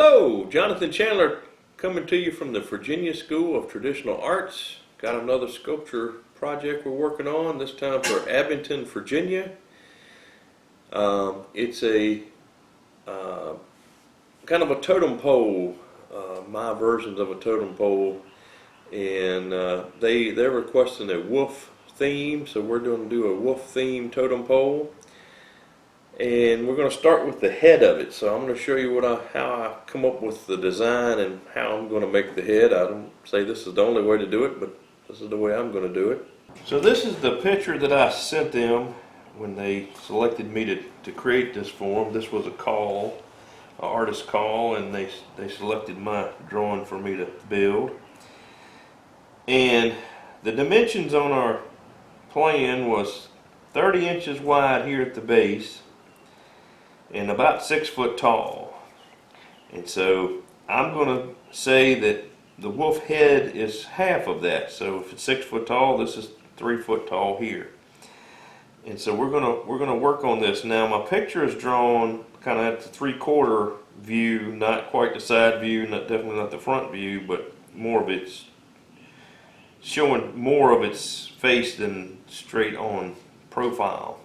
Hello, Jonathan Chandler coming to you from the Virginia School of Traditional Arts. Got another sculpture project we're working on, this time for Abington, Virginia. It's a kind of a totem pole, my versions of a totem pole, and they're requesting a wolf theme, so we're going to do a wolf theme totem pole. And we're going to start with the head of it. So I'm going to show you how I come up with the design and how I'm going to make the head. I don't say this is the only way to do it, but this is the way I'm going to do it. So this is the picture that I sent them when they selected me to create this for them. This was a call, an artist call, and they selected my drawing for me to build. And the dimensions on our plan was 30 inches wide here at the base and about 6 foot tall. And so I'm going to say that the wolf head is half of that. So if it's 6 foot tall, this is 3 foot tall here. And so we're gonna work on this. Now my picture is drawn kind of at the 3/4 view, not quite the side view, definitely not the front view, but more of it's showing more of its face than straight on profile.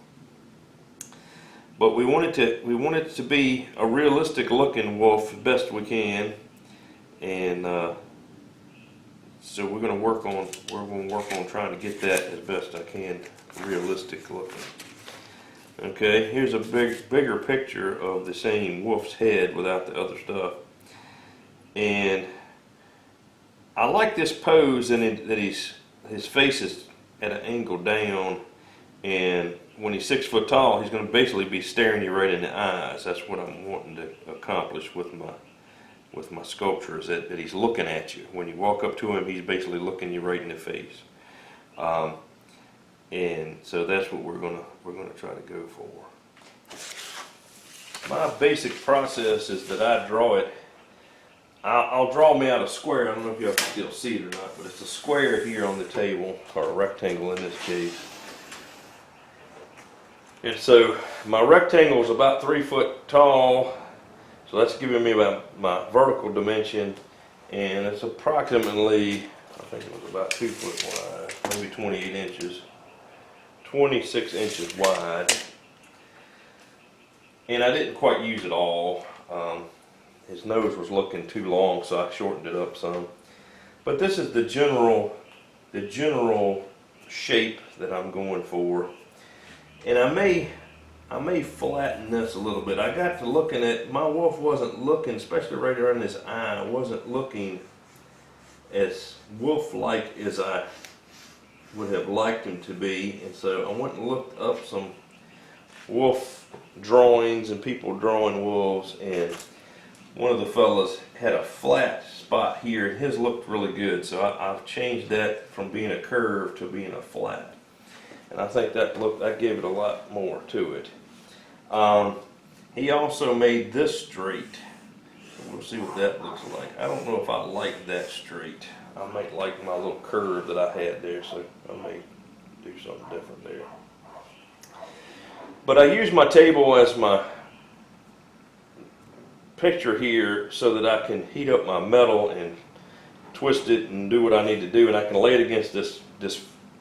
But we want it to be a realistic looking wolf as best we can, and so we're going to work on trying to get that as best I can realistic looking. Okay, here's a bigger picture of the same wolf's head without the other stuff, and I like this pose in it, that his face is at an angle down, and when he's 6 foot tall, he's going to basically be staring you right in the eyes. That's what I'm wanting to accomplish with my sculpture, is that he's looking at you. When you walk up to him, he's basically looking you right in the face. And so that's what we're gonna try to go for. My basic process is that I draw it. I'll draw me out a square. I don't know if y'all can still see it or not, but it's a square here on the table, or a rectangle in this case. And so my rectangle is about 3 foot tall, so that's giving me about my vertical dimension, and it's approximately, I think it was about 2 foot wide, maybe 28 inches, 26 inches wide. And I didn't quite use it all. His nose was looking too long, so I shortened it up some. But this is the general shape that I'm going for. And I may flatten this a little bit. I got to looking at, my wolf wasn't looking, especially right around his eye, wasn't looking as wolf-like as I would have liked him to be. And so I went and looked up some wolf drawings and people drawing wolves, and one of the fellas had a flat spot here, and his looked really good. So I've changed that from being a curve to being a flat. And I think that gave it a lot more to it. He also made this straight. So we'll see what that looks like. I don't know if I like that straight. I might like my little curve that I had there, so I may do something different there. But I use my table as my picture here so that I can heat up my metal and twist it and do what I need to do, and I can lay it against this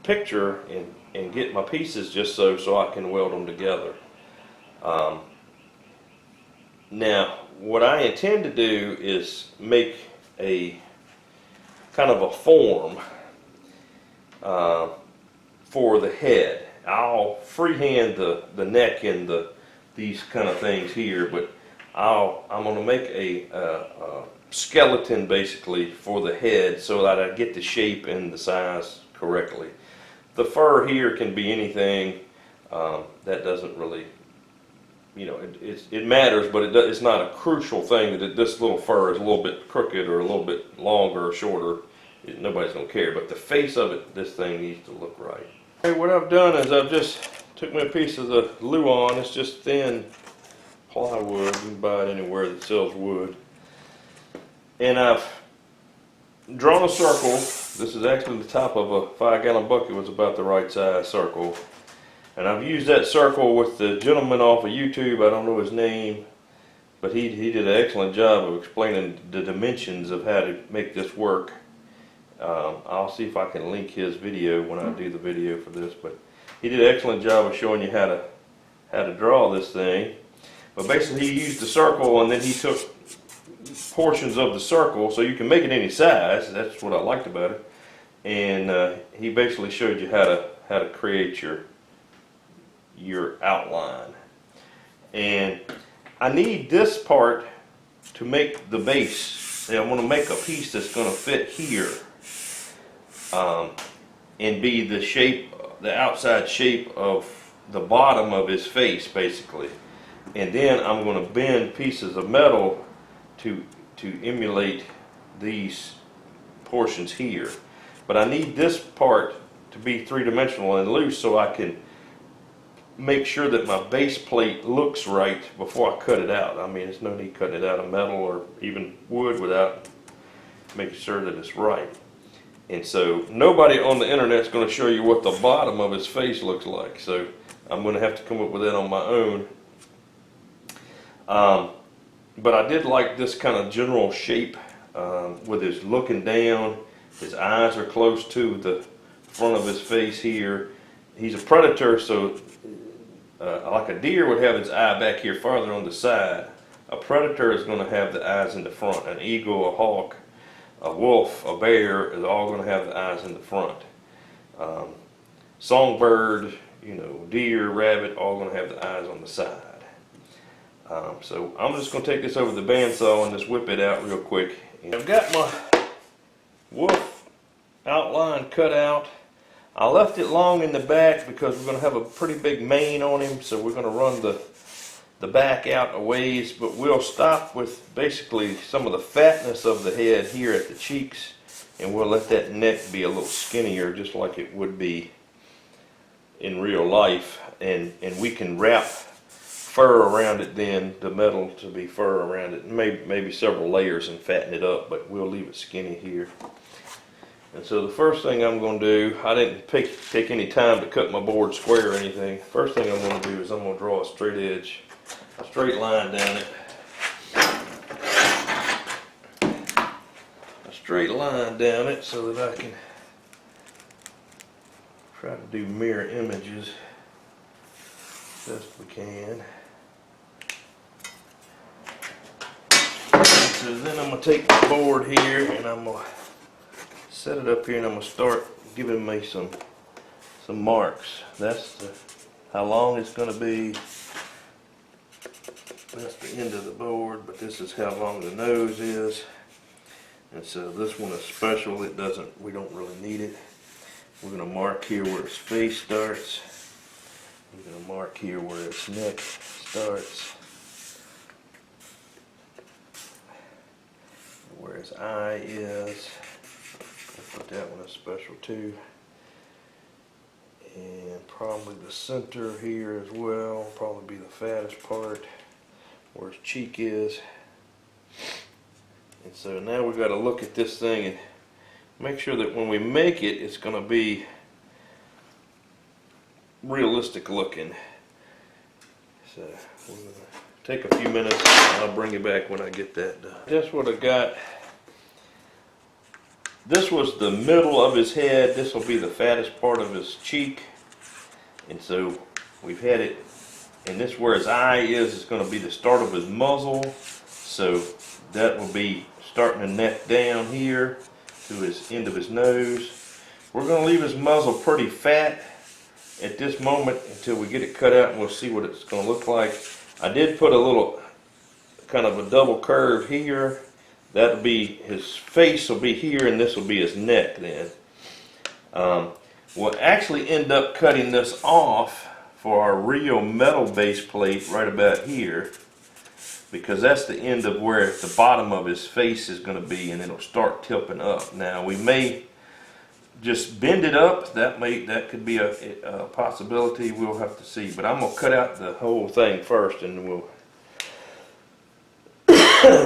picture and get my pieces just so I can weld them together. Now, what I intend to do is make a kind of a form for the head. I'll freehand the neck and these kind of things here, but I'm going to make a skeleton basically for the head so that I get the shape and the size correctly. The fur here can be anything. That doesn't really, it matters, but it's not a crucial thing that this little fur is a little bit crooked or a little bit longer or shorter. Nobody's going to care, but the face of it, this thing needs to look right. Okay, what I've done is I've just took me a piece of the Luan. It's just thin plywood. You can buy it anywhere that sells wood. And I've drawn a circle. This is actually the top of a 5-gallon bucket, was about the right size circle. And I've used that circle with the gentleman off of YouTube, I don't know his name, but he did an excellent job of explaining the dimensions of how to make this work. I'll see if I can link his video when I do the video for this, but he did an excellent job of showing you how to draw this thing. But basically he used the circle, and then he took portions of the circle, so you can make it any size. That's what I liked about it. And he basically showed you how to create your outline. And I need this part to make the base. And I want to make a piece that's going to fit here, and be the shape, the outside shape of the bottom of his face, basically. And then I'm going to bend pieces of metal to emulate these portions here. But I need this part to be three-dimensional and loose so I can make sure that my base plate looks right before I cut it out. I mean, there's no need cutting it out of metal or even wood without making sure that it's right. And so nobody on the internet is going to show you what the bottom of his face looks like. So I'm going to have to come up with that on my own. But I did like this kind of general shape with his looking down. His eyes are close to the front of his face here. He's a predator, so like a deer would have its eye back here farther on the side. A predator is going to have the eyes in the front. An eagle, a hawk, a wolf, a bear is all going to have the eyes in the front. Songbird, deer, rabbit, all going to have the eyes on the side. So I'm just going to take this over the bandsaw and just whip it out real quick. And I've got my wolf outline cut out. I left it long in the back because we're going to have a pretty big mane on him, so we're going to run the back out a ways, but we'll stop with basically some of the fatness of the head here at the cheeks, and we'll let that neck be a little skinnier, just like it would be in real life, and we can wrap fur around it then, the metal to be fur around it, maybe several layers, and fatten it up, but we'll leave it skinny here. And so the first thing I'm going to do, I didn't take any time to cut my board square or anything. First thing I'm going to do is I'm going to draw a straight edge, a straight line down it. A straight line down it so that I can try to do mirror images best we can. So then I'm going to take the board here and I'm going to set it up here, and I'm going to start giving me some marks. That's how long it's going to be. That's the end of the board, but this is how long the nose is. And so this one is special. We don't really need it. We're going to mark here where its face starts. We're going to mark here where its neck starts. Where his eye is. Put that one as special too. And probably the center here as well. Probably be the fattest part where his cheek is. And so now we've got to look at this thing and make sure that when we make it, it's going to be realistic looking. So we're going to take a few minutes and I'll bring you back when I get that done. That's what I got. This was the middle of his head. This will be the fattest part of his cheek. And so we've had it, and this where his eye is going to be the start of his muzzle. So that will be starting the neck down here to his end of his nose. We're going to leave his muzzle pretty fat at this moment until we get it cut out, and we'll see what it's going to look like. I did put a little kind of a double curve here. That'll be his face will be here, and this will be his neck then. We'll actually end up cutting this off for our real metal base plate right about here, because that's the end of where the bottom of his face is going to be, and it'll start tilting up. Now we may just bend it up. That could be a possibility. We'll have to see. But I'm gonna cut out the whole thing first, and we'll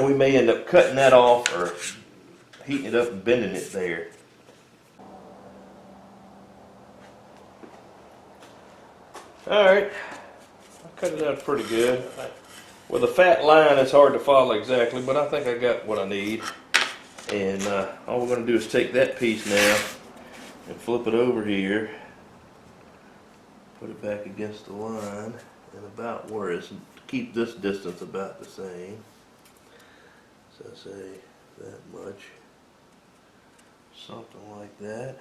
we may end up cutting that off or heating it up and bending it there. Alright, I cut it out pretty good. With a fat line, it's hard to follow exactly, but I think I got what I need. And all we're going to do is take that piece now and flip it over here, put it back against the line, and about where it's, keep this distance about the same. So I say that much, something like that.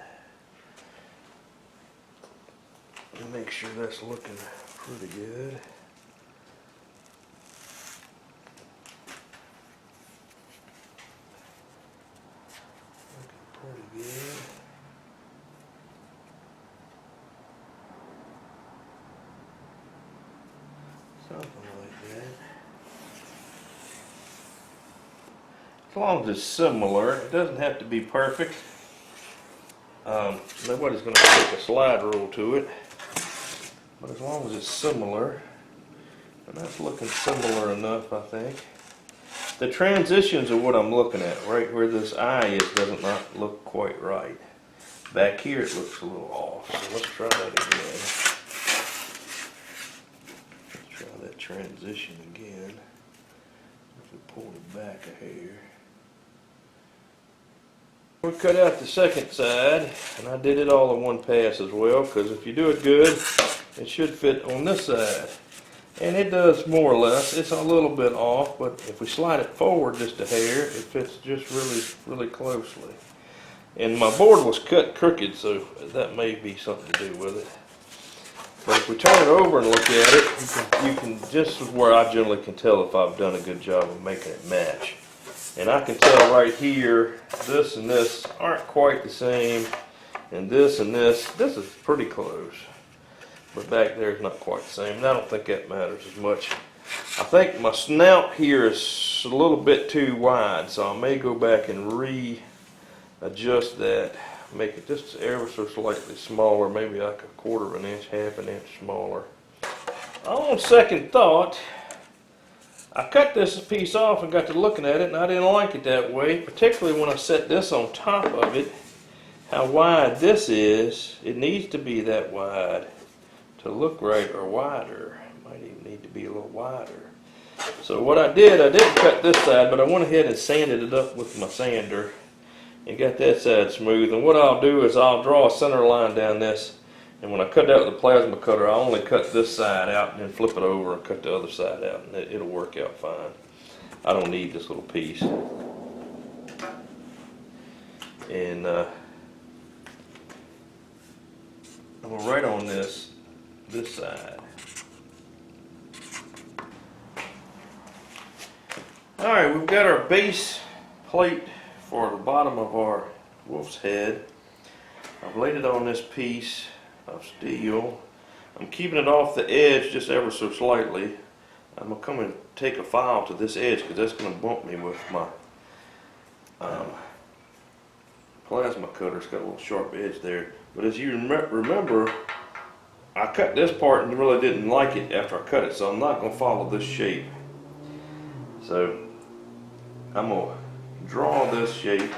And make sure that's looking pretty good. Pretty good. Something like that. As long as it's similar, it doesn't have to be perfect. Nobody's going to take a slide rule to it, but as long as it's similar, and that's looking similar enough, I think. The transitions are what I'm looking at. Right where this eye is doesn't not look quite right. Back here it looks a little off. So let's try that again. Let's try that transition again. If we pull it back a hair. We cut out the second side, and I did it all in one pass as well, because if you do it good, it should fit on this side. And it does more or less. It's a little bit off, but if we slide it forward just a hair, it fits just really closely. And my board was cut crooked, so that may be something to do with it. But if we turn it over and look at it, you can just where I generally can tell if I've done a good job of making it match. And I can tell right here, this and this aren't quite the same, and this is pretty close. But back there is not quite the same, and I don't think that matters as much. I think my snout here is a little bit too wide, so I may go back and readjust that, make it just ever so slightly smaller, maybe like a quarter of an inch, half an inch smaller. On second thought, I cut this piece off and got to looking at it, and I didn't like it that way, particularly when I set this on top of it. How wide this is, it needs to be that wide to look right, or wider. It might even need to be a little wider. So what I didn't cut this side, but I went ahead and sanded it up with my sander and got that side smooth. And what I'll do is I'll draw a center line down this, and when I cut out with the plasma cutter, I only cut this side out and then flip it over and cut the other side out, and it'll work out fine. I don't need this little piece. And I'm gonna write on this side. Alright, we've got our base plate for the bottom of our wolf's head. I've laid it on this piece of steel. I'm keeping it off the edge just ever so slightly. I'm going to come and take a file to this edge because that's going to bump me with my plasma cutter. It's got a little sharp edge there. But as you remember, I cut this part and really didn't like it after I cut it, so I'm not going to follow this shape. So I'm going to draw this shape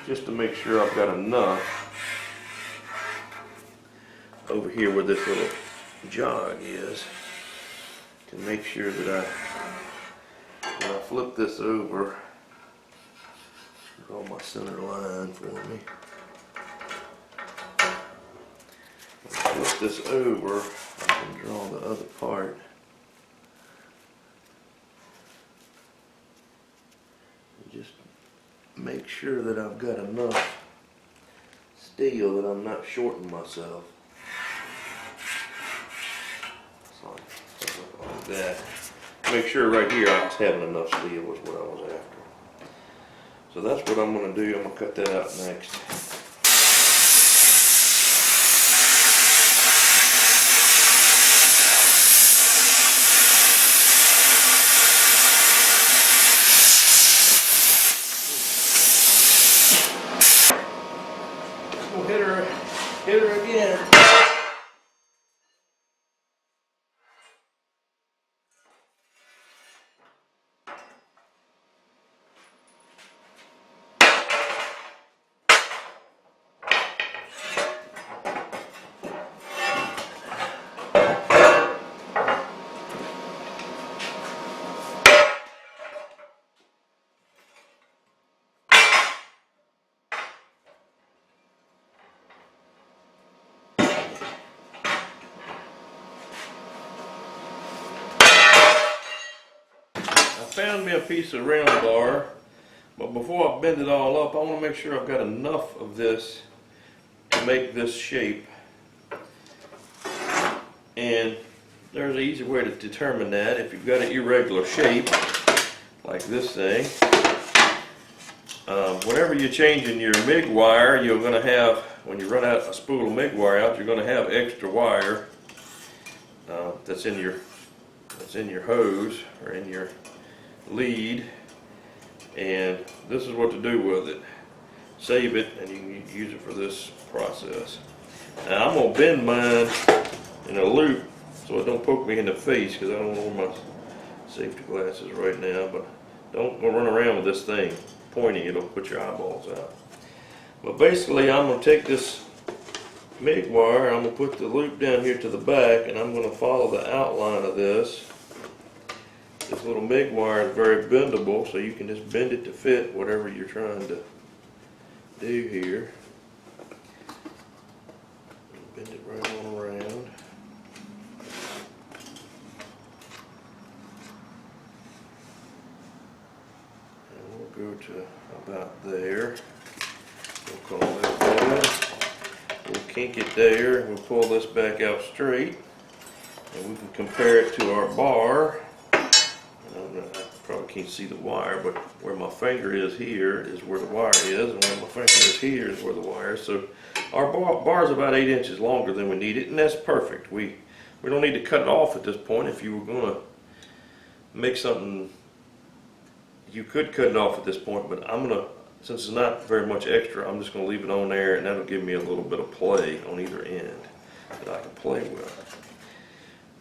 just to make sure I've got enough over here where this little jog is to make sure that when I flip this over, draw my center line for me. Flip this over, I can draw the other part. And just make sure that I've got enough steel that I'm not shorting myself. Something like that. Make sure right here I was having enough steel was what I was after. So that's what I'm going to do. I'm going to cut that out next. Hit her again. found me a piece of round bar, but before I bend it all up, I want to make sure I've got enough of this to make this shape. And there's an easy way to determine that. If you've got an irregular shape, like this thing, whenever you're changing your MIG wire, you're going to have, when you run out a spool of MIG wire out, you're going to have extra wire that's in your hose or in your lead, and this is what to do with it. Save it, and you can use it for this process. Now I'm going to bend mine in a loop so it don't poke me in the face, because I don't wear my safety glasses right now, but don't go run around with this thing pointing, it'll put your eyeballs out. But basically I'm going to take this MIG wire, I'm going to put the loop down here to the back, and I'm going to follow the outline of this. This little MIG wire is very bendable, so you can just bend it to fit whatever you're trying to do here. Bend it right on around. Go to about there. We'll call that good. We'll kink it there, and we'll pull this back out straight, and we can compare it to our bar. I probably can't see the wire, but where my finger is here is where the wire is, and where my finger is here is where the wire is. So our bar is about 8 inches longer than we need it, and that's perfect. We don't need to cut it off at this point. If you were going to make something, you could cut it off at this point, but I'm gonna, since it's not very much extra, I'm just gonna leave it on there, and that'll give me a little bit of play on either end that I can play with.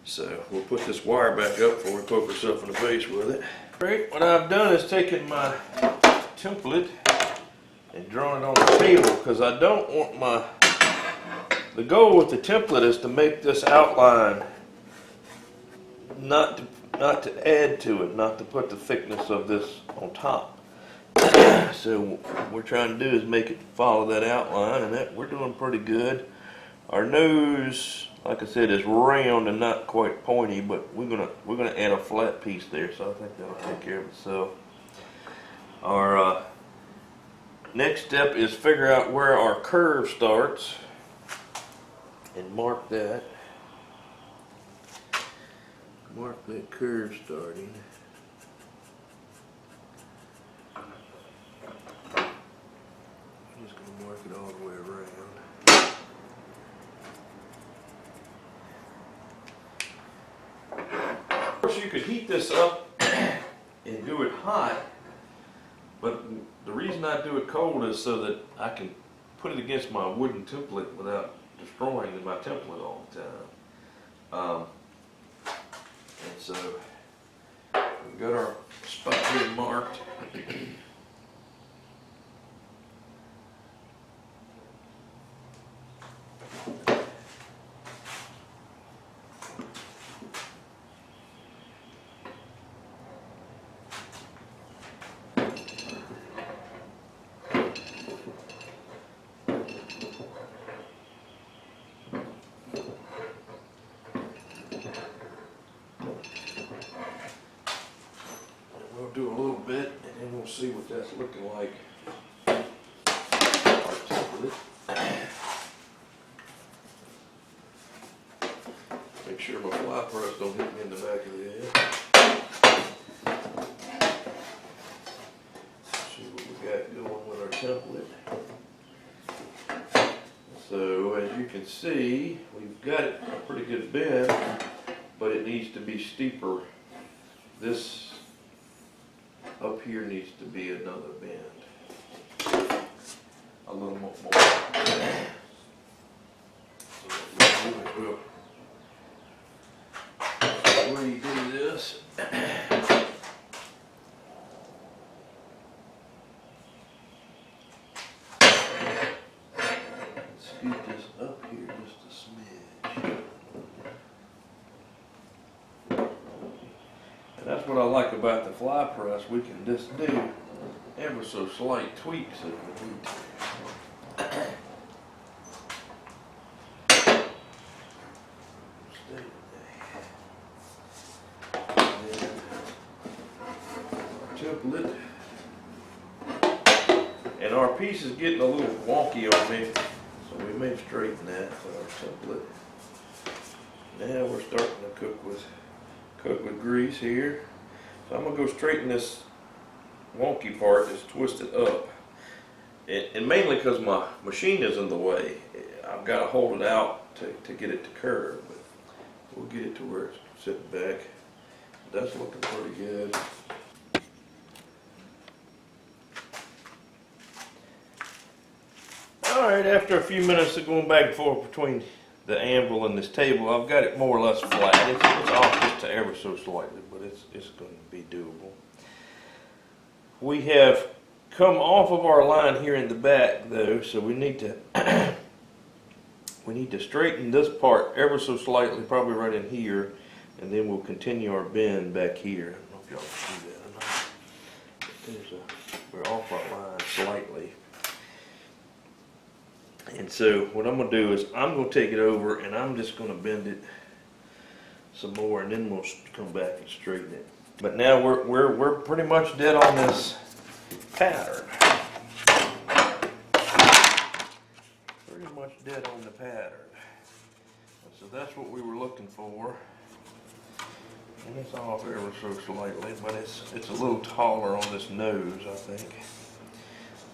So we'll put this wire back up before we poke ourselves in the face with it. Great, what I've done is taken my template and drawn it on the table, because I don't want the goal with the template is to make this outline, not to add to it, not to put the thickness of this on top. So what we're trying to do is make it follow that outline, and that we're doing pretty good. Our nose, like I said, is round and not quite pointy, but we're gonna add a flat piece there, so I think that'll take care of itself. Our next step is figure out where our curve starts and mark that. Mark that curve starting. I'm just going to mark it all the way around. Of course, you could heat this up and do it hot, but the reason I do it cold is so that I can put it against my wooden template without destroying my template all the time. And so we've got our spot here marked. Do a little bit, and then we'll see what that's looking like. Make sure my fly press don't hit me in the back of the head. See what we got going with our template. So as you can see, we've got it a pretty good bend, but it needs to be steeper. This up here needs to be another bend. A little more. So the way you do this, scoot this up here just a smidge. And that's what I like about the fly press. We can just do ever so slight tweaks if we need to. piece is getting a little wonky on me, so we may straighten that with our template. Now we're starting to cook with grease here. So I'm gonna go straighten this wonky part that's twisted up. And mainly because my machine is in the way. I've got to hold it out to get it to curve, but we'll get it to where it's sitting back. That's looking pretty good. Alright, after a few minutes of going back and forth between the anvil and this table, I've got it more or less flat. It's off just to ever so slightly, but it's going to be doable. We have come off of our line here in the back though, so we need to straighten this part ever so slightly, probably right in here, and then we'll continue our bend back here. I don't know if y'all can see that or not. We're off our line slightly. And so what I'm going to do is I'm going to take it over and I'm just going to bend it some more, and then we'll come back and straighten it. But now we're pretty much dead on this pattern. Pretty much dead on the pattern. And so that's what we were looking for. And it's off ever so slightly, but it's a little taller on this nose, I think.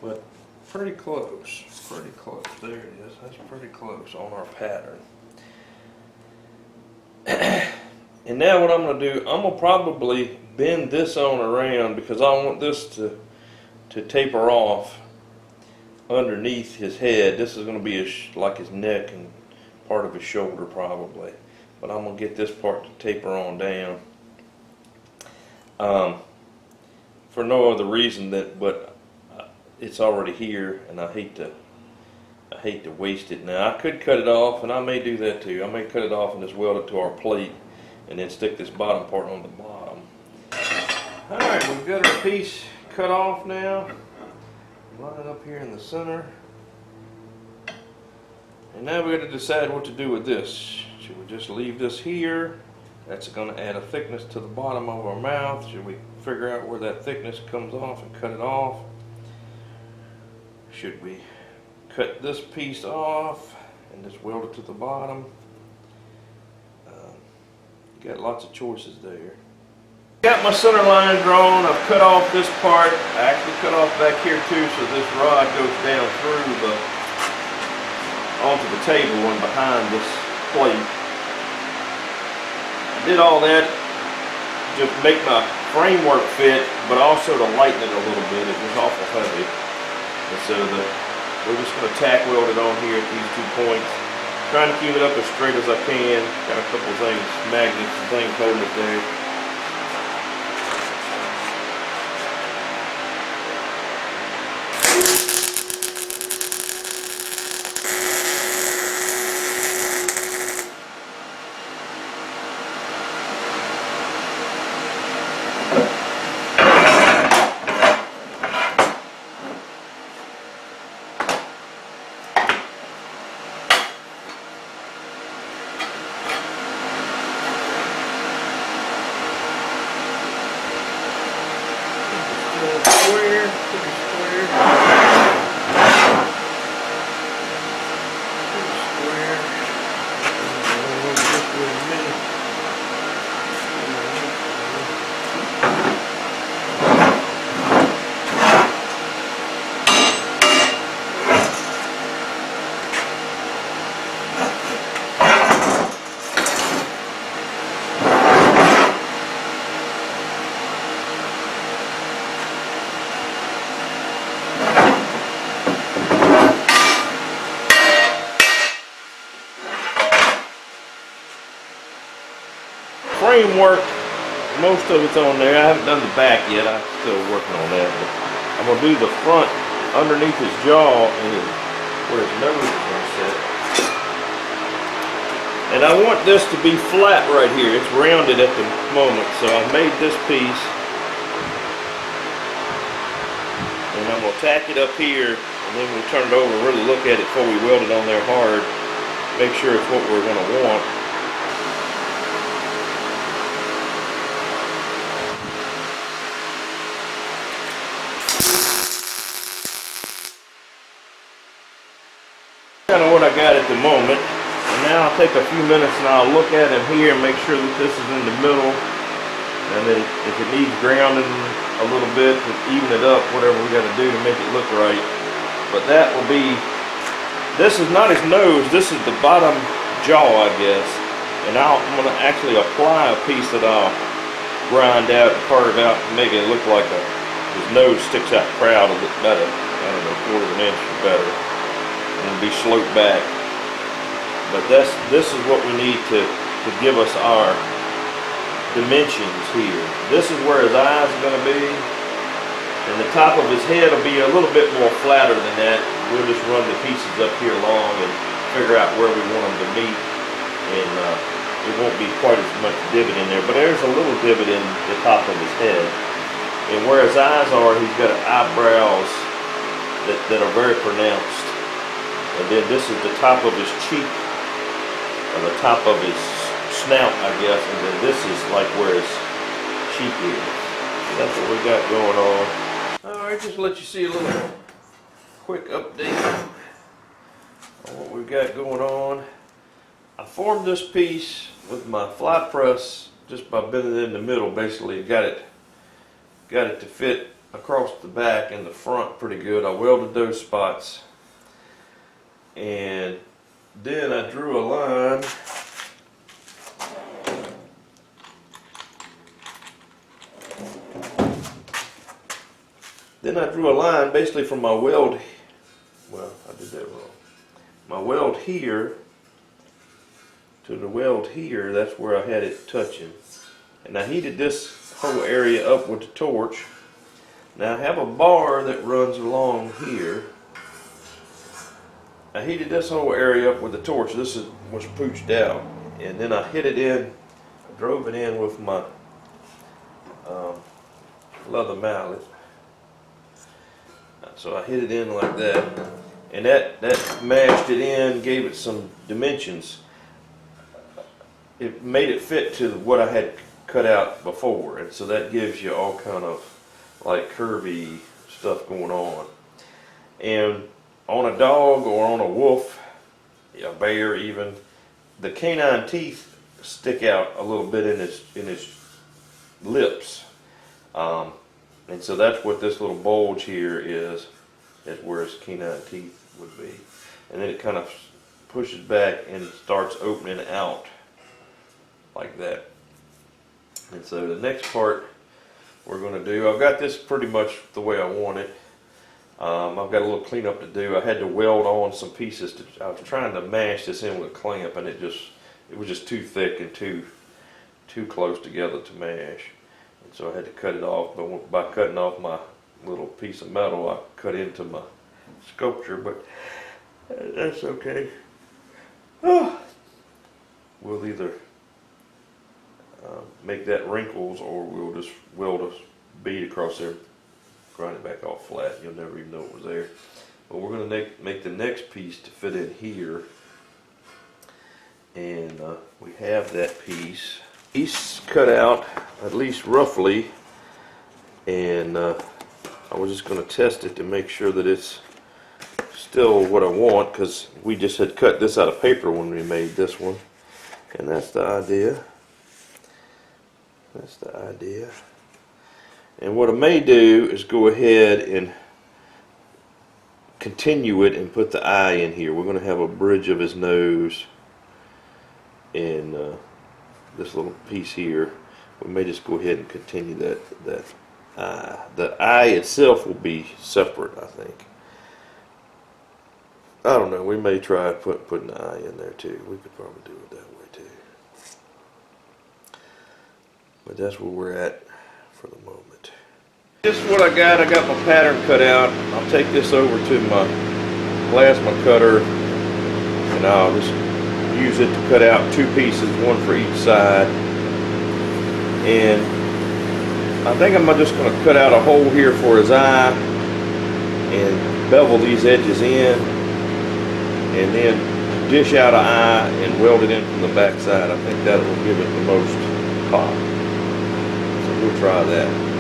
But pretty close. Pretty close. There it is. That's pretty close on our pattern. And now what I'm going to do, I'm going to probably bend this on around because I want this to taper off underneath his head. This is going to be like his neck and part of his shoulder probably. But I'm going to get this part to taper on down. For no other reason but it's already here, and I hate to waste it. Now I could cut it off, and I may do that too. I may cut it off and just weld it to our plate and then stick this bottom part on the bottom. Alright, we've got our piece cut off now. Line it up here in the center. And now we got to decide what to do with this. Should we just leave this here? That's going to add a thickness to the bottom of our mouth. Should we figure out where that thickness comes off and cut it off? Should we cut this piece off and just weld it to the bottom? You got lots of choices there. Got my center line drawn. I've cut off this part. I actually cut off back here too, so this rod goes down through onto the table and behind this plate. I did all that to make my framework fit, but also to lighten it a little bit. It was awful heavy. And so we're just going to tack weld it on here at these 2 points. Trying to keep it up as straight as I can. Got a couple things, magnets and things holding it there. Framework, most of it's on there. I haven't done the back yet. I'm still working on that. But I'm going to do the front underneath his jaw and where his nose is going to sit. And I want this to be flat right here. It's rounded at the moment, so I've made this piece. And I'm going to tack it up here, and then we'll turn it over and really look at it before we weld it on there hard. Make sure it's what we're going to want. Kind of what I got at the moment. And now I'll take a few minutes and I'll look at him here and make sure that this is in the middle. And then if it needs grounding a little bit to even it up, whatever we got to do to make it look right. But that will be, this is not his nose, this is the bottom jaw, I guess. And I'm going to actually apply a piece that I'll grind out and carve out to make it look like his nose sticks out proud a little better. I don't know, quarter of an inch or better. And it'll be sloped back. But this is what we need to give us our dimensions here. This is where his eyes are going to be, and the top of his head will be a little bit more flatter than that. We'll just run the pieces up here along and figure out where we want them to meet, and it won't be quite as much divot in there, but there's a little divot in the top of his head. And where his eyes are, he's got eyebrows that are very pronounced. And then this is the top of his cheek, or the top of his snout, I guess, and then this is like where his cheek is. So that's what we got going on. Alright, just let you see a little quick update on what we've got going on. I formed this piece with my fly press just by bending it in the middle. Basically got it to fit across the back and the front pretty good. I welded those spots, and then I drew a line basically from my weld, well, I did that wrong. My weld here to the weld here, that's where I had it touching. And I heated this whole area up with the torch. Now I have a bar that runs along here. I heated this whole area up with the torch. This was pooched out. And then I hit it in, I drove it in with my leather mallet. So I hit it in like that, and that mashed it in, gave it some dimensions. It made it fit to what I had cut out before, and so that gives you all kind of like curvy stuff going on. And on a dog or on a wolf, a bear even, the canine teeth stick out a little bit in his lips. And so that's what this little bulge here is where his canine teeth would be. And then it kind of pushes back and starts opening out like that. And so the next part we're going to do, I've got this pretty much the way I want it. I've got a little cleanup to do. I had to weld on some pieces. I was trying to mash this in with a clamp, and it was just too thick and too close together to mash. So I had to cut it off, but by cutting off my little piece of metal, I cut into my sculpture, but that's okay. We'll either make that wrinkles, or we'll just weld a bead across there, grind it back off flat. You'll never even know it was there. But we're going to make the next piece to fit in here, and we have that piece. Piece cut out, at least roughly, and I was just going to test it to make sure that it's still what I want, because we just had cut this out of paper when we made this one, and that's the idea. That's the idea. And what I may do is go ahead and continue it and put the eye in here. We're going to have a bridge of his nose and this little piece here. We may just go ahead and continue that eye. The eye itself will be separate, I think. I don't know. We may try putting the eye in there too. We could probably do it that way too. But that's where we're at for the moment. This is what I got. I got my pattern cut out. I'll take this over to my plasma cutter, and I'll just use it to cut out two pieces, one for each side. And I think I'm just going to cut out a hole here for his eye and bevel these edges in, and then dish out an eye and weld it in from the back side. I think that will give it the most pop. So we'll try that.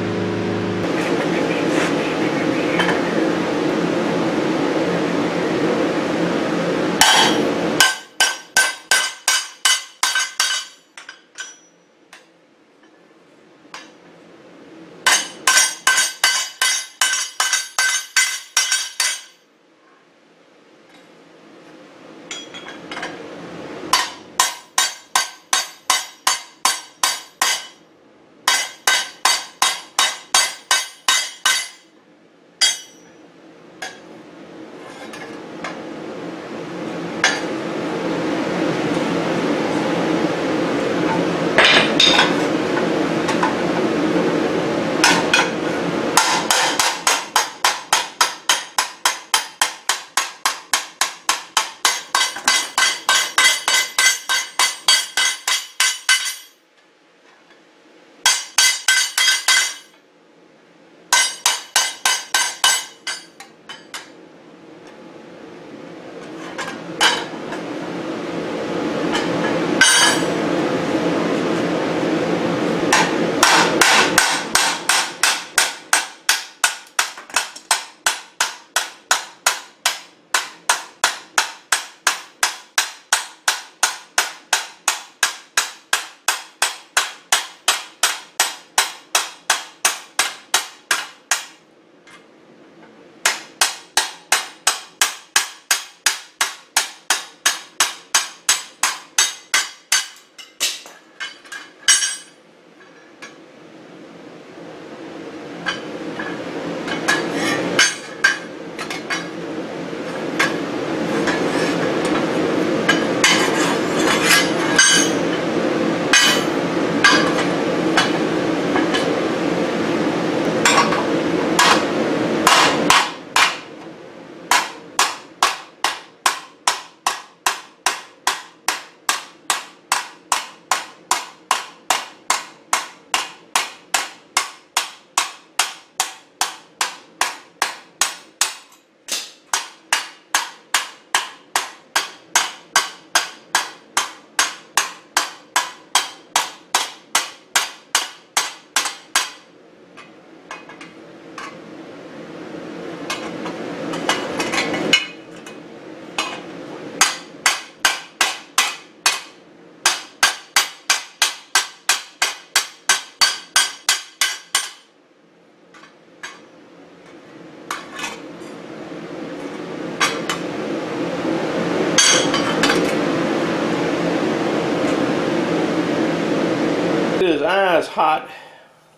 eye's hot,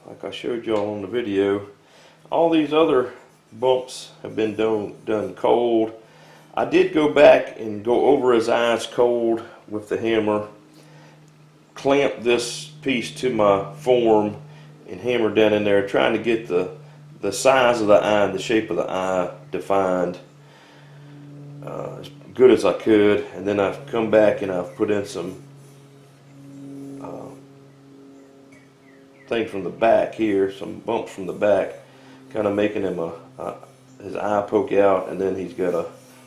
like I showed y'all on the video, all these other bumps have been done cold. I did go back and go over his eyes cold with the hammer, clamp this piece to my form and hammer down in there, trying to get the size of the eye and the shape of the eye defined as good as I could. And then I've come back and I've put in some things from the back here, some bumps from the back, kind of making him his eye poke out, and then he's got a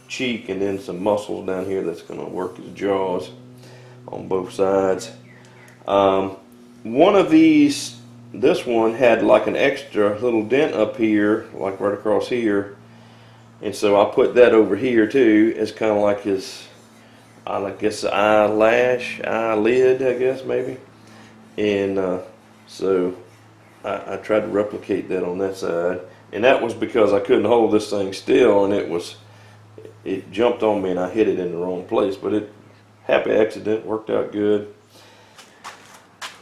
cheek and then some muscles down here that's going to work his jaws on both sides. One of these, this one had like an extra little dent up here, like right across here, and so I put that over here too as kind of like his, I guess, eyelid, I guess maybe. And so I tried to replicate that on that side, and that was because I couldn't hold this thing still, and it jumped on me and I hit it in the wrong place. But happy accident, worked out good.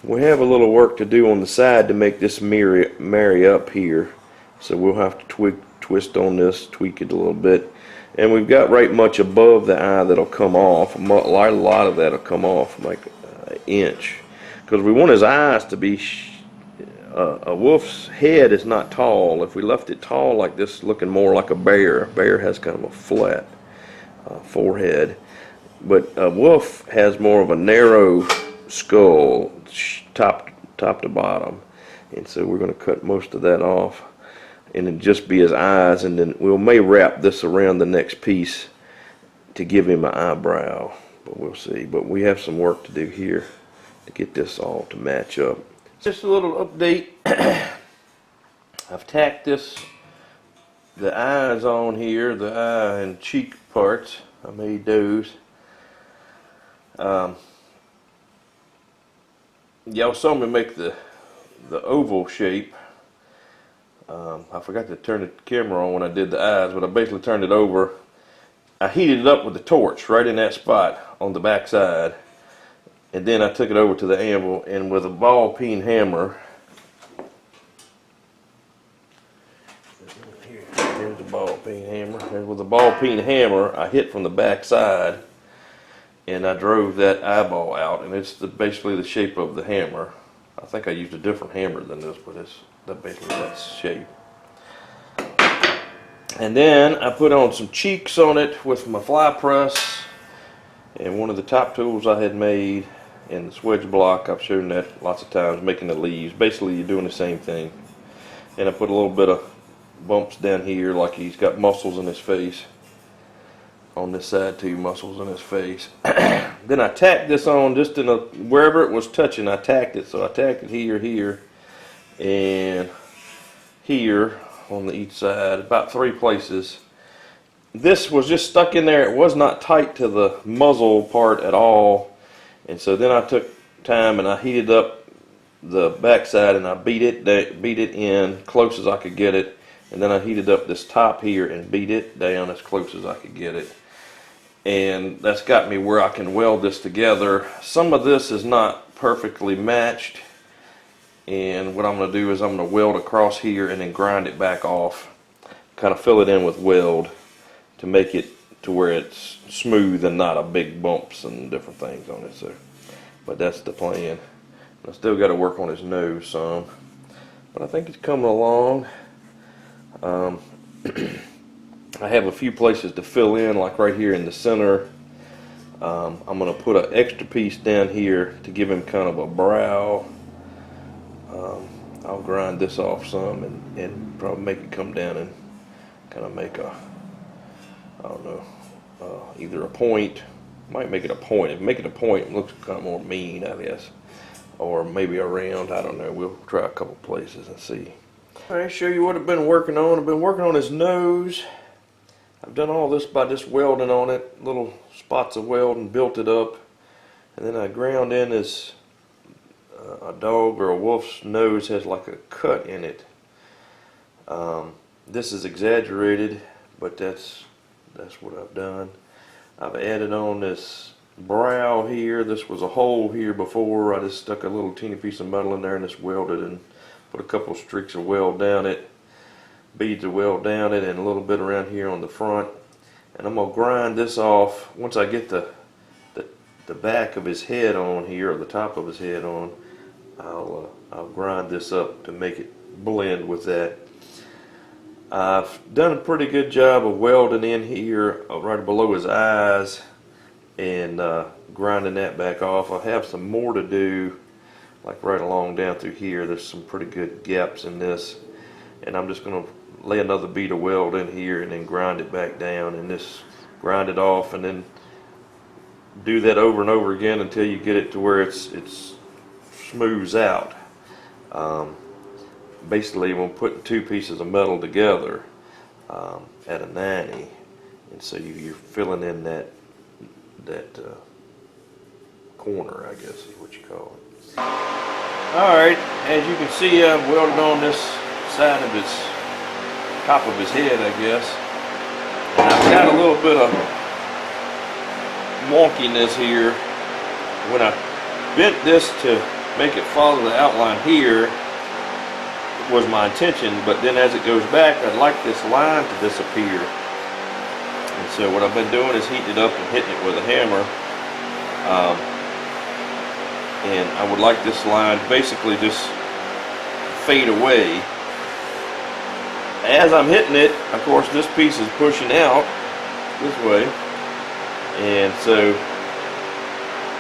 We have a little work to do on the side to make this marry up here, so we'll have to twist on this, tweak it a little bit. And we've got right much above the eye that'll come off. A lot of that'll come off, like an inch, because we want his eyes to be a wolf's head is not tall. If we left it tall like this, looking more like a bear has kind of a flat forehead, but a wolf has more of a narrow skull, top to bottom, and so we're going to cut most of that off, and then just be his eyes, and then we may wrap this around the next piece to give him an eyebrow, but we'll see. But we have some work to do here to get this all to match up. Just a little update. I've tacked the eyes on here, the eye and cheek parts. I made those. Y'all saw me make the oval shape. I forgot to turn the camera on when I did the eyes, but I basically turned it over. I heated it up with the torch right in that spot on the back side. And then I took it over to the anvil, and with a ball peen hammer, here's the ball peen hammer. And with a ball peen hammer, I hit from the back side, and I drove that eyeball out. And it's basically the shape of the hammer. I think I used a different hammer than this, but it's basically that shape. And then I put on some cheeks on it with my fly press and one of the top tools I had made. And the swedge block, I've shown that lots of times, making the leaves. Basically, you're doing the same thing. And I put a little bit of bumps down here, like he's got muscles in his face. On this side too, muscles in his face. Then I tacked this on just wherever it was touching, I tacked it. So I tacked it here, and here on each side, about 3 places. This was just stuck in there. It was not tight to the muzzle part at all. And so then I took time and I heated up the backside, and I beat it in close as I could get it. And then I heated up this top here and beat it down as close as I could get it. And that's got me where I can weld this together. Some of this is not perfectly matched, and what I'm going to do is I'm going to weld across here and then grind it back off, kind of fill it in with weld to make it to where it's smooth and not a big bumps and different things on it. So, but that's the plan. I still got to work on his nose some, but I think it's coming along. I have a few places to fill in, like right here in the center. I'm going to put an extra piece down here to give him kind of a brow. I'll grind this off some and probably make it come down and kind of make a, I don't know, either a point. Might make it a point. If make it a point, it looks kind of more mean, I guess. Or maybe a round, I don't know. We'll try a couple places and see. Alright, show you what I've been working on. I've been working on his nose. I've done all this by just welding on it, little spots of weld, and built it up. And then I ground in this, a dog or a wolf's nose has like a cut in it. This is exaggerated, but that's what I've done. I've added on this brow here. This was a hole here before. I just stuck a little teeny piece of metal in there and just welded and put a couple streaks of weld down it, beads of weld down it, and a little bit around here on the front. And I'm gonna grind this off once I get the back of his head on here, or the top of his head on. I'll grind this up to make it blend with that. I've done a pretty good job of welding in here right below his eyes and grinding that back off. I have some more to do, like right along down through here. There's some pretty good gaps in this, and I'm just going to lay another bead of weld in here and then grind it back down, and just grind it off, and then do that over and over again until you get it to where it's smooths out. Basically, when putting two pieces of metal together at a 90, and so you're filling in that corner, I guess is what you call it. Alright, as you can see, I've welded on this side of his top of his head, I guess. And I've got a little bit of wonkiness here. When I bent this to make it follow the outline here, was my intention, but then as it goes back, I'd like this line to disappear. And so what I've been doing is heating it up and hitting it with a hammer. And I would like this line to basically just fade away. As I'm hitting it, of course, this piece is pushing out this way. And so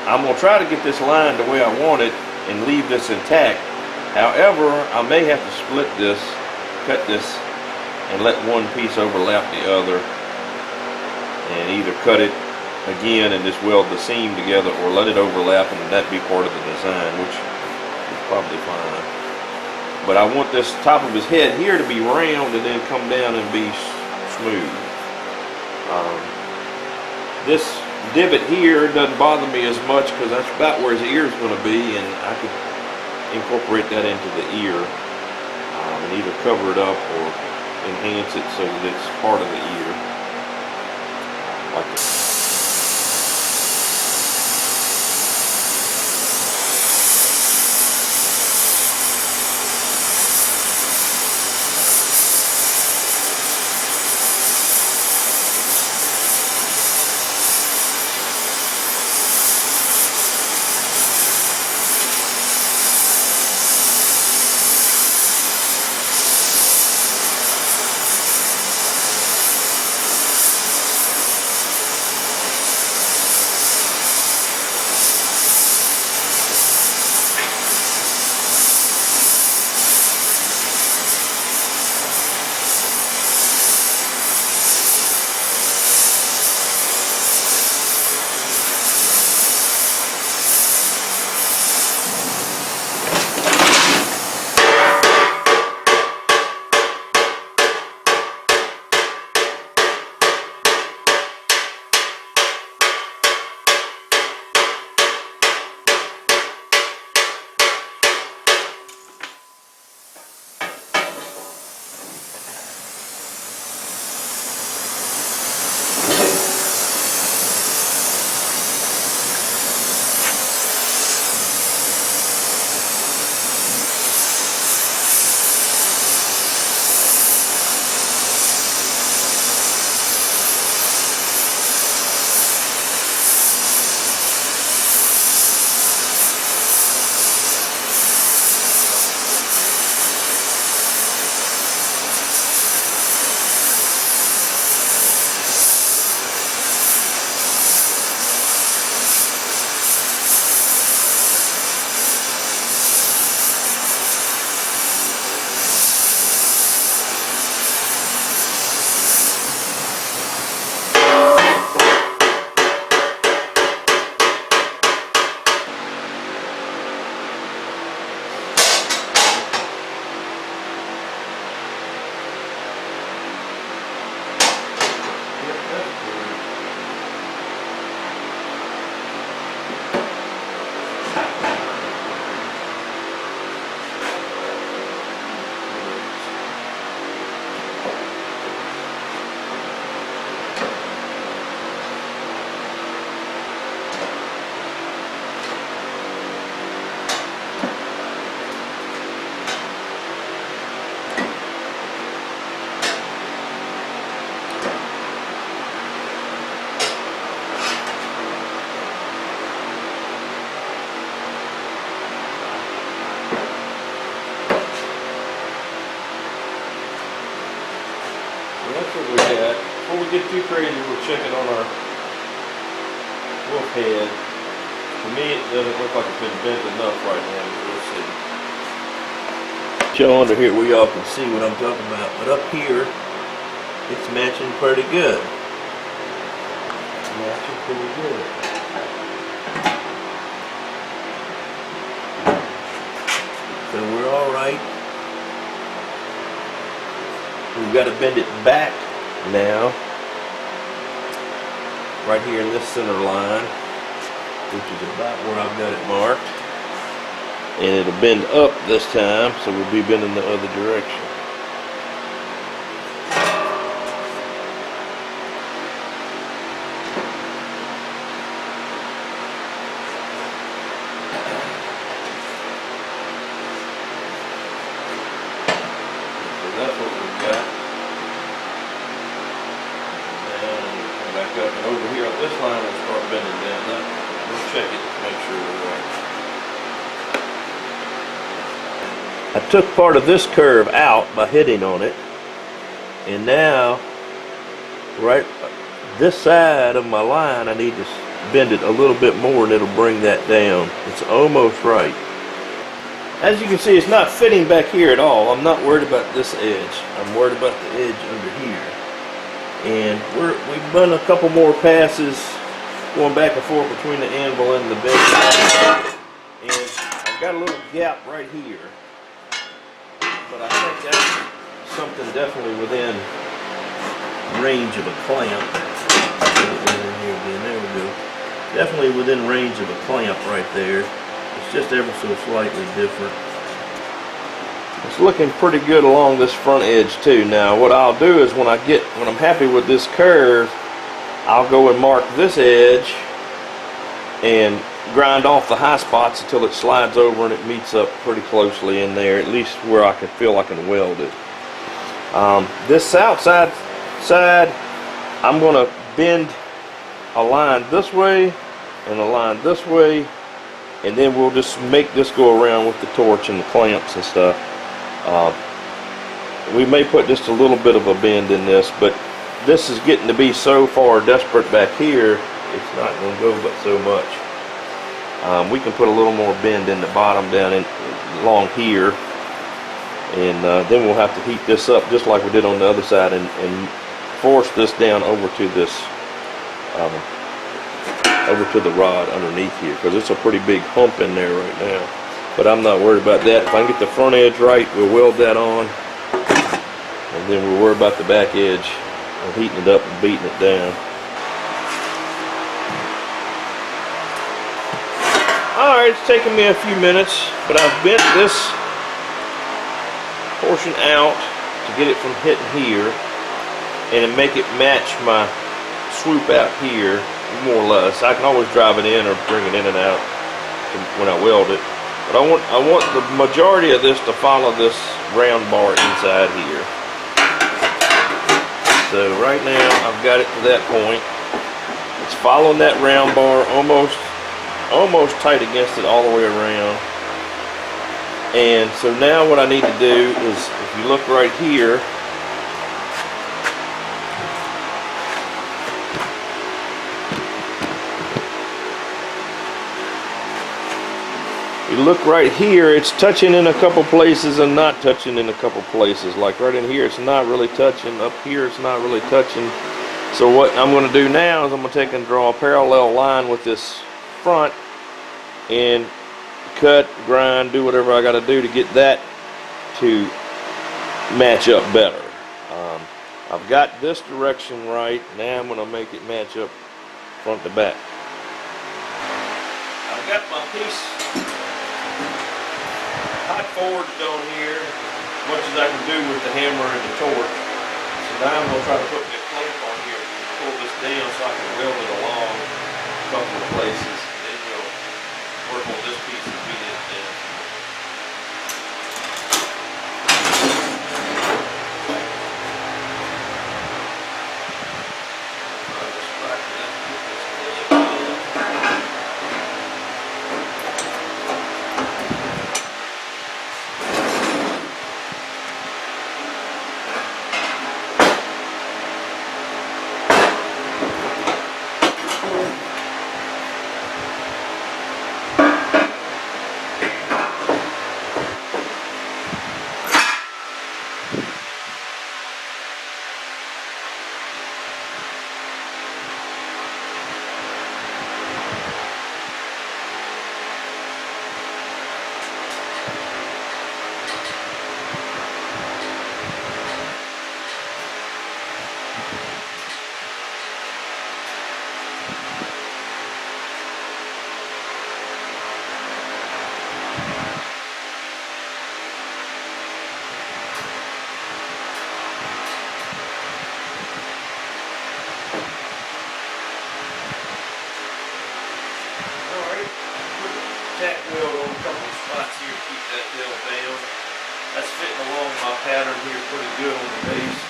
I'm going to try to get this line the way I want it and leave this intact. However, I may have to split this, cut this, and let one piece overlap the other, and either cut it again and just weld the seam together, or let it overlap and that be part of the design, which is probably fine. But I want this top of his head here to be round and then come down and be smooth. This divot here doesn't bother me as much because that's about where his ear is going to be, and I could incorporate that into the ear and either cover it up or enhance it so that it's part of the ear, like this. get too crazy, we'll check it on our wolf head. To me, it doesn't look like it's been bent enough right now, but we'll see. Show under here where y'all can see what I'm talking about, but up here, it's matching pretty good. It's matching pretty good. So we're all right. We've got to bend it back now, right here in this center line, which is about where I've got it marked. And it'll bend up this time, so we'll be bending the other direction. So that's what we've got. Back up and over here on this line we'll start bending down. We'll check it to make sure we're right. I took part of this curve out by hitting on it, and now right this side of my line I need to bend it a little bit more and it'll bring that down. It's almost right. As you can see, it's not fitting back here at all. I'm not worried about this edge. I'm worried about the edge under here. And we've done a couple more passes going back and forth between the anvil and the bench. And I've got a little gap right here. But I think that's something definitely within range of a clamp. There we go. Definitely within range of a clamp right there. It's just ever so slightly different. It's looking pretty good along this front edge too. Now what I'll do is when I'm happy with this curve, I'll go and mark this edge and grind off the high spots until it slides over and it meets up pretty closely in there, at least where I can feel I can weld it. This outside side, I'm going to bend a line this way and a line this way, and then we'll just make this go around with the torch and the clamps and stuff. We may put just a little bit of a bend in this, but this is getting to be so far desperate back here, it's not going to go but so much. We can put a little more bend in the bottom down along here, and then we'll have to heat this up just like we did on the other side and force this down over to this over to the rod underneath here, because it's a pretty big hump in there right now. But I'm not worried about that. If I can get the front edge right, we'll weld that on, and then we'll worry about the back edge and heating it up and beating it down. Alright, it's taken me a few minutes, but I've bent this portion out to get it from hitting here and make it match my swoop out here, more or less. I can always drive it in or bring it in and out when I weld it. But I want the majority of this to follow this round bar inside here. So right now I've got it to that point. It's following that round bar almost tight against it all the way around. And so now what I need to do is, if you look right here, it's touching in a couple places and not touching in a couple places. Like right in here, it's not really touching. Up here, it's not really touching. So what I'm going to do now is I'm going to take and draw a parallel line with this front and cut, grind, do whatever I got to do to get that to match up better. I've got this direction right. Now I'm going to make it match up front to back. I've got my piece hot forged on here as much as I can do with the hammer and the torch. So now I'm going to try to put the clamp on here and pull this down so I can weld it along a couple of places. Then we'll work on this piece and beat it down. tack weld on a couple of spots here to keep that nail down. That's fitting along my pattern here pretty good on the base.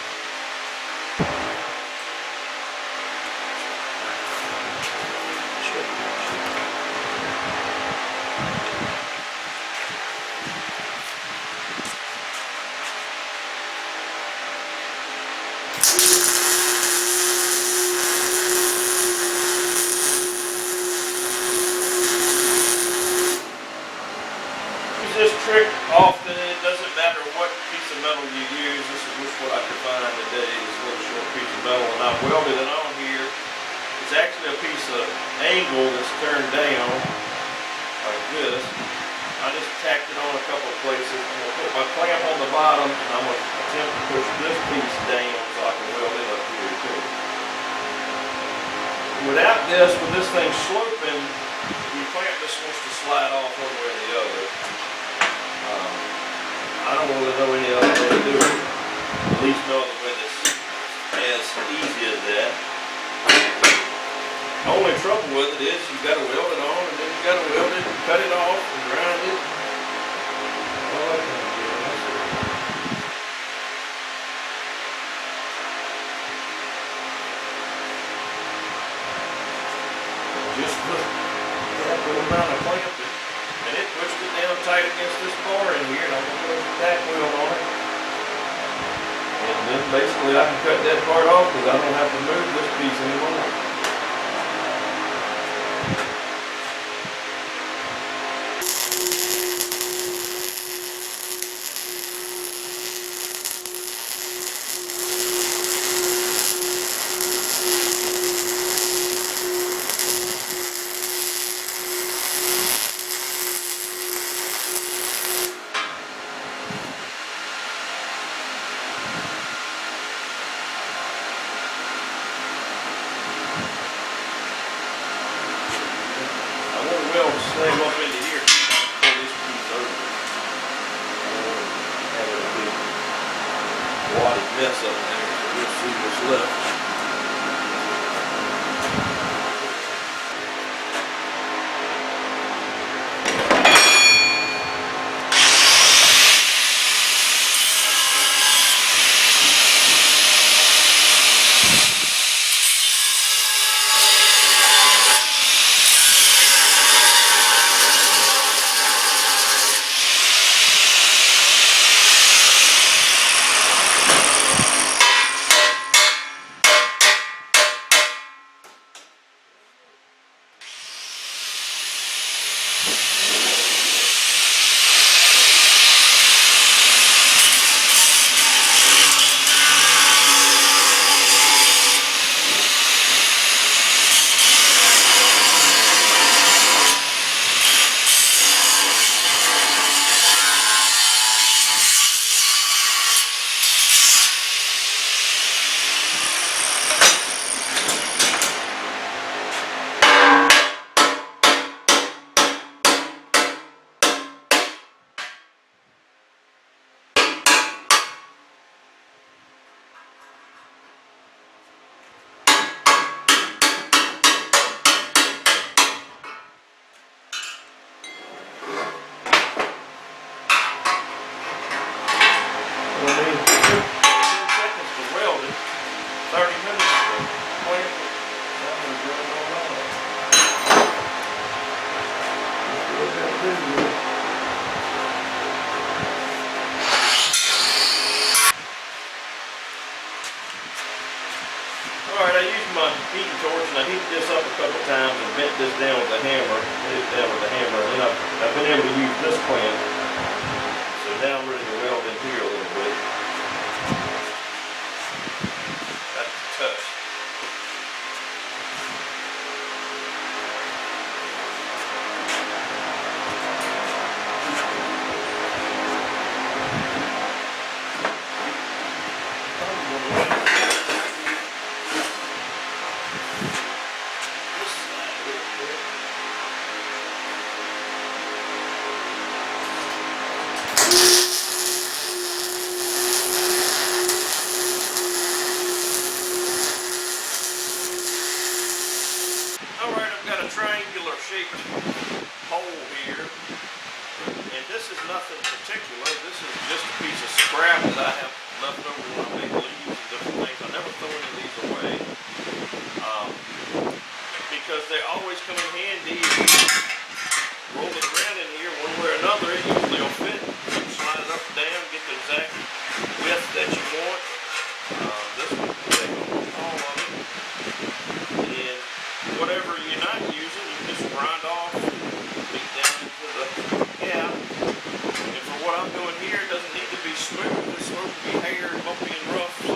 This trick often, it doesn't matter what piece of metal you use. This is just what I could find today, this little short piece of metal, and I welded it on here. It's actually a piece of angle that's turned down like this. I just tacked it on a couple of places. I'm going to put my clamp on the bottom, and I'm going to attempt to push this piece down so I can weld it up here too. Without this, with this thing sloping, your clamp just wants to slide off one way or the other. I don't really know any other way to do it. At least no other way that's as easy as that. The only trouble with it is you got to weld it on, and then you got to weld it and cut it off and grind it. All that kind of stuff. Just put that little amount of clamp in. And it pushed it down tight against this bar in here, and I'm going to put a tack wheel on it. And then basically I can cut that part off because I don't have to move this piece anymore. Weld the slave up into here. Pull this piece over. I don't want to have it a big wadded mess up there, so we'll see what's left. Alright, I used my heating torch and I heated this up a couple of times and bent this down with the hammer. Hit it down with the hammer, and then I've been able to use this clamp. So now I'm ready to weld in here a little bit. That's a touch. Alright, I've got a triangular shaped pole here, and this is nothing particular. This is just a piece of scrap that I have left over when I make leaves and different things. I never throw any of these away, because they always come in handy. If you roll it around in here one way or another, it usually will fit. You slide it up and down, get the exact width that you want. This one will take all of it, and whatever you're not using, you just grind off, beat down into the gap. And for what I'm doing here, it doesn't need to be smooth. It's supposed to be hairy, bumpy, and rough. So